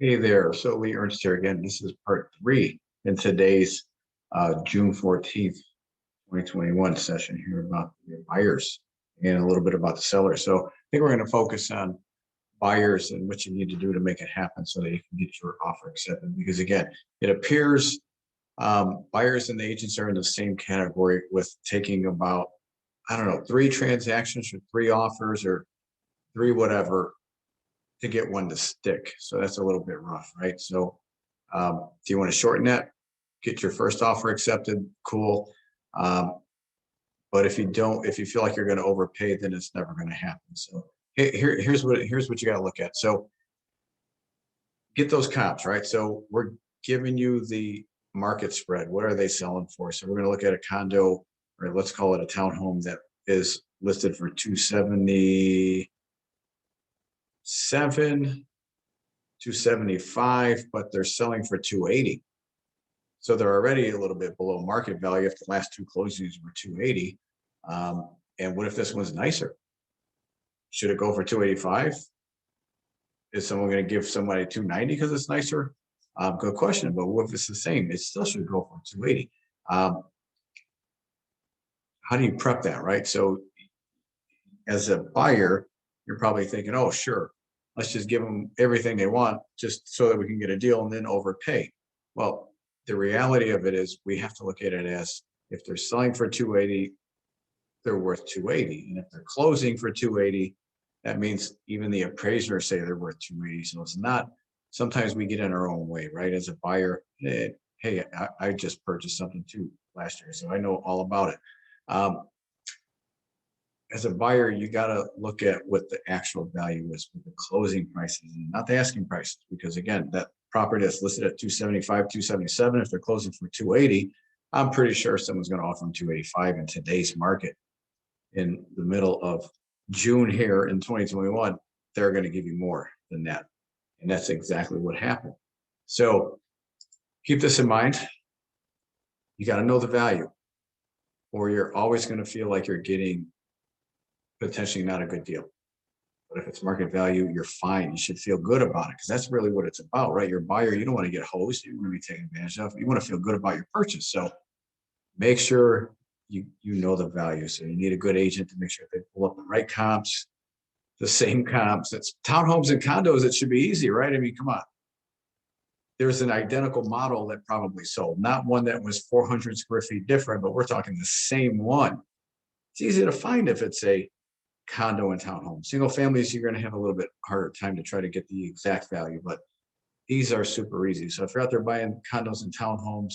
Hey there, so Lee Ernst here again. This is part three in today's June 14th, 2021 session here about your buyers and a little bit about the sellers. So I think we're going to focus on buyers and what you need to do to make it happen so that you can get your offer accepted. Because again, it appears buyers and the agents are in the same category with taking about, I don't know, 3 transactions or 3 offers or 3 whatever to get one to stick. So that's a little bit rough, right? So if you want to shorten that, get your first offer accepted, cool. But if you don't, if you feel like you're going to overpay, then it's never going to happen. So here's what you got to look at. So get those comps, right? So we're giving you the market spread. What are they selling for? So we're going to look at a condo, or let's call it a townhome, that is listed for 270. 275, but they're selling for 280. So they're already a little bit below market value if the last 2 closings were 280. And what if this one's nicer? Should it go for 285? Is someone going to give somebody 290 because it's nicer? Good question. But what if it's the same? It still should go for 280. How do you prep that, right? So as a buyer, you're probably thinking, oh, sure, let's just give them everything they want just so that we can get a deal and then overpay. Well, the reality of it is we have to look at it as if they're selling for 280, they're worth 280. And if they're closing for 280, that means even the appraisers say they're worth 280. So it's not, sometimes we get in our own way, right? As a buyer, hey, I just purchased something too last year, so I know all about it. As a buyer, you got to look at what the actual value is with the closing prices and not the asking prices, because again, that property that's listed at 275, 277, if they're closing for 280, I'm pretty sure someone's going to offer them 285 in today's market. In the middle of June here in 2021, they're going to give you more than that. And that's exactly what happened. So keep this in mind. You got to know the value, or you're always going to feel like you're getting potentially not a good deal. But if it's market value, you're fine. You should feel good about it, because that's really what it's about, right? You're a buyer. You don't want to get hosed. You want to be taken advantage of. You want to feel good about your purchase. So make sure you know the value. So you need a good agent to make sure they pull up the right comps, the same comps. It's townhomes and condos. It should be easy, right? I mean, come on. There's an identical model that probably sold, not one that was 400 square feet different, but we're talking the same one. It's easy to find if it's a condo and townhome. Single families, you're going to have a little bit harder time to try to get the exact value, but these are super easy. So if you're out there buying condos and townhomes,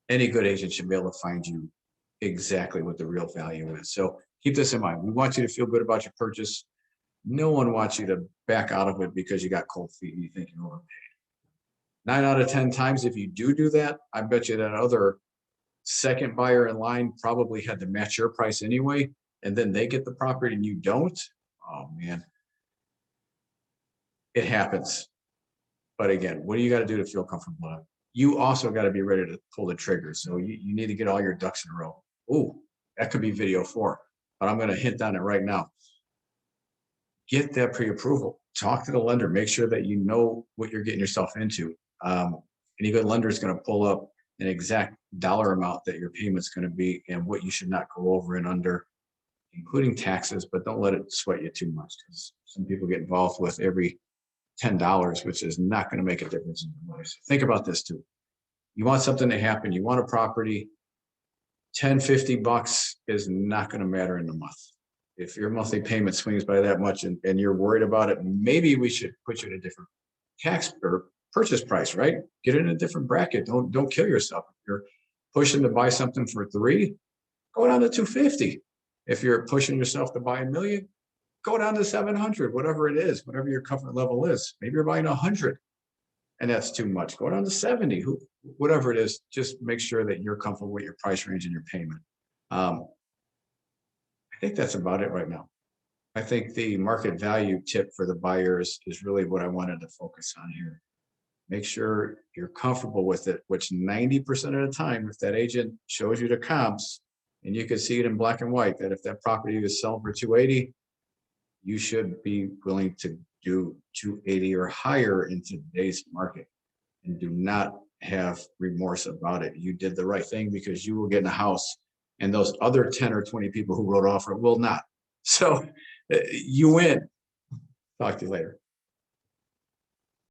any good agent should be able to find you exactly what the real value is. So keep this in mind. We want you to feel good about your purchase. No one wants you to back out of it because you got cold feet and you think you're overpaid. 9 out of 10 times, if you do that, I bet you that other second buyer in line probably had to match your price anyway, and then they get the property and you don't. Oh man, it happens. But again, what do you got to do to feel comfortable? You also got to be ready to pull the trigger. So you need to get all your ducks in a row. Oh, that could be video 4, but I'm going to hint on it right now. Get that pre-approval. Talk to the lender. Make sure that you know what you're getting yourself into. Any good lender is going to pull up an exact dollar amount that your payment's going to be and what you should not go over and under, including taxes, but don't let it sweat you too much, because some people get involved with every $10, which is not going to make a difference in your life. So think about this too. You want something to happen. You want a property. 10, 50 bucks is not going to matter in a month. If your monthly payment swings by that much and you're worried about it, maybe we should put you in a different tax or purchase price, right? Get in a different bracket. Don't kill yourself. If you're pushing to buy something for 3, go down to 250. If you're pushing yourself to buy $1 million, go down to 700, whatever it is, whatever your comfort level is. Maybe you're buying 100 and that's too much. Go down to 70, whatever it is, just make sure that you're comfortable with your price range and your payment. I think that's about it right now. I think the market value tip for the buyers is really what I wanted to focus on here. Make sure you're comfortable with it, which 90% of the time, if that agent shows you the comps and you can see it in black and white, that if that property is selling for 280, you should be willing to do 280 or higher in today's market, and do not have remorse about it. You did the right thing because you will get in a house, and those other 10 or 20 people who wrote off will not. So you win. Talk to you later.